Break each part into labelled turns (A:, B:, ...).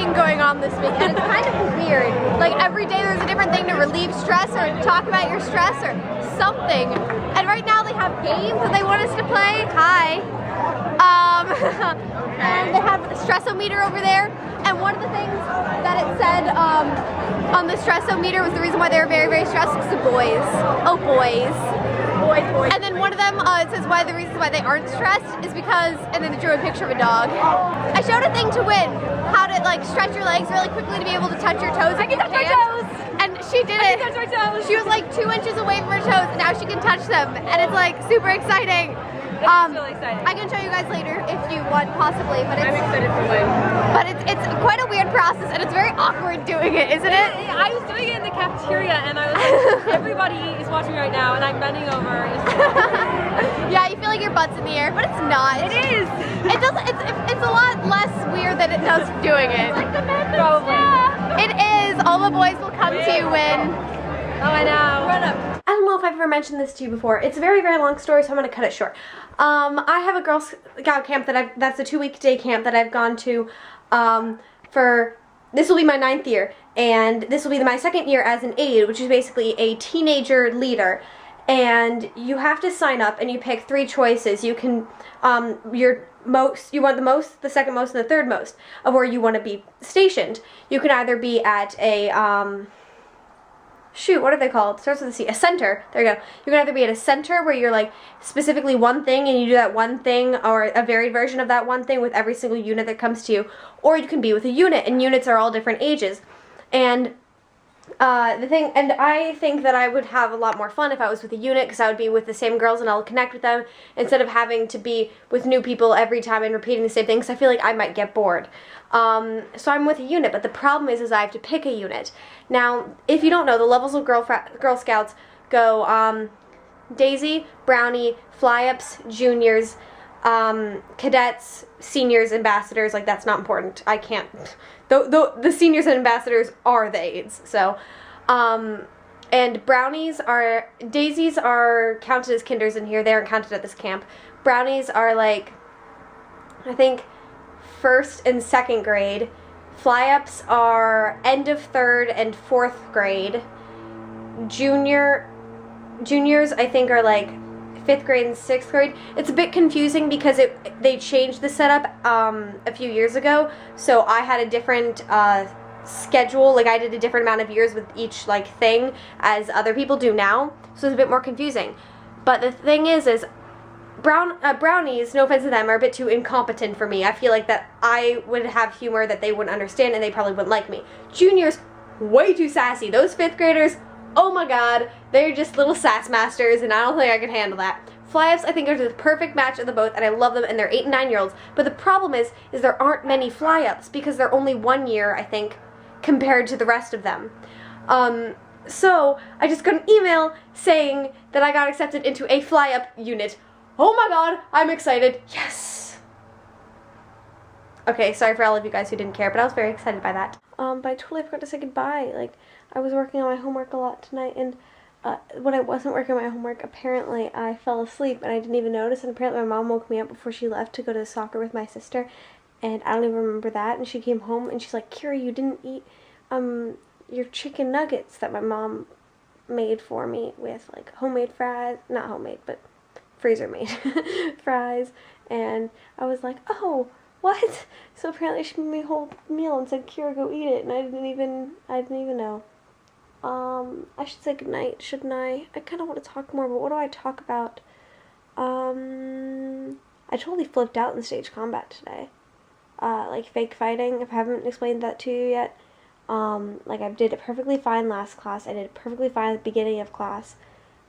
A: thing going on this week, and it's kind of weird. Like every day there's a different thing to relieve stress or talk about your stress or something. And right now they have games that they want us to play. Hi. And they have a stressometer over there. And one of the things that it said on the stressometer was the reason why they were very, very stressed was the boys. Oh, boys. Boys. And then one of them, it says why the reasons why they aren't stressed is because, and then they drew a picture of a dog. I showed a thing to win, how to like stretch your legs really quickly to be able to touch your toes. I can touch my toes! And she did it. I can touch my toes. She was like 2 inches away from her toes, and now she can touch them. And it's like super exciting.
B: It's really exciting.
A: I can show you guys later if you want, possibly. But
B: I'm excited to win.
A: But it's quite a weird process, and it's very awkward doing it, isn't it?
B: I was doing it in the cafeteria, and I was like, everybody is watching right now, and I'm bending over.
A: Yeah, you feel like your butt's in the air, but it's not.
B: It is.
A: It doesn't. It's a lot less weird than it does doing it.
B: It's like the madness. Probably.
A: It is. All the boys will come to you when.
B: Oh, I know. Run up.
A: I don't know if I've ever mentioned this to you before. It's a very, very long story, so I'm going to cut it short. I have a Girl Scout camp that's a 2-week day camp that I've gone to this will be my 9th year, and this will be my 2nd year as an aide, which is basically a teenager leader. And you have to sign up, and you pick 3 choices. You can, you want the most, the second most, and the third most of where you want to be stationed. You can either be at a, shoot, what are they called? It starts with a C. A center. There you go. You can either be at a center where you're like specifically one thing and you do that one thing or a varied version of that one thing with every single unit that comes to you, or you can be with a unit, and units are all different ages. And I think that I would have a lot more fun if I was with a unit, because I would be with the same girls and I'll connect with them instead of having to be with new people every time and repeating the same thing, because I feel like I might get bored. So I'm with a unit, but the problem is I have to pick a unit. Now, if you don't know, the levels of Girl Scouts go Daisy, Brownie, Fly-Ups, Juniors, Cadets, Seniors, Ambassadors. Like, that's not important. I can't. The Seniors and Ambassadors are the aides. So, and Daisies are counted as kinders in here. They aren't counted at this camp. Brownies are like, I think, 1st and 2nd grade. Fly-Ups are end of 3rd and 4th grade. Juniors, I think, are like 5th grade and 6th grade. It's a bit confusing because they changed the setup a few years ago, so I had a different schedule. Like, I did a different amount of years with each like thing as other people do now, so it's a bit more confusing. But the thing is Brownies, no offense to them, are a bit too incompetent for me. I feel like that I would have humor that they wouldn't understand, and they probably wouldn't like me. Juniors, way too sassy. Those 5th graders, oh my god, they're just little sass masters, and I don't think I can handle that. Fly-Ups, I think, are the perfect match of the both, and I love them, and they're 8 and 9-year-olds. But the problem is there aren't many Fly-Ups, because they're only 1 year, I think, compared to the rest of them. So I just got an email saying that I got accepted into a Fly-Up unit. Oh my god, I'm excited. Yes! Okay, sorry for all of you guys who didn't care, but I was very excited by that. But I totally forgot to say goodbye. Like, I was working on my homework a lot tonight, and when I wasn't working on my homework, apparently I fell asleep, and I didn't even notice, and apparently my mom woke me up before she left to go to soccer with my sister, and I don't even remember that, and she came home, and she's like, Kira, you didn't eat, your chicken nuggets that my mom made for me with, like, homemade fries, not homemade, but freezer made fries, and I was like, oh, what? So apparently she made me a whole meal and said, Kira, go eat it, and I didn't even know. I should say goodnight, shouldn't I? I kind of want to talk more, but what do I talk about? I totally flipped out in stage combat today. Like fake fighting, if I haven't explained that to you yet. Like, I did it perfectly fine last class, I did it perfectly fine at the beginning of class.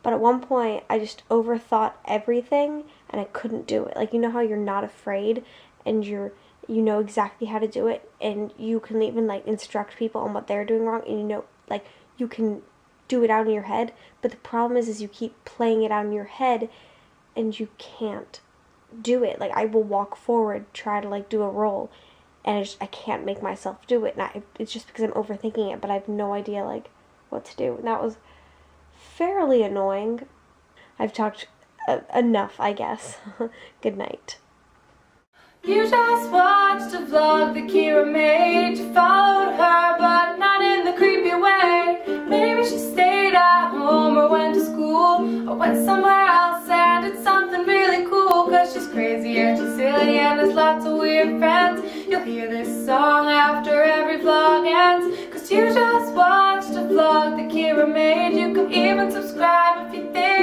A: But at one point, I just overthought everything, and I couldn't do it. Like, you know how you're not afraid, and you know exactly how to do it, and you can even, like, instruct people on what they're doing wrong, and you know, like, you can do it out in your head. But the problem is you keep playing it out in your head, and you can't do it. Like, I will walk forward, try to, like, do a roll, and I can't make myself do it. And it's just because I'm overthinking it, but I have no idea, like, what to do. And that was fairly annoying. I've talked enough, I guess. Good night.
C: You just watched a vlog that Kira made. You followed her, but not in the creepy way. Maybe she stayed at home or went to school or went somewhere else and did something really cool. Cause she's crazy and she's silly and has lots of weird friends. You'll hear this song after every vlog ends. Cause you just watched a vlog that Kira made. You can even subscribe if you think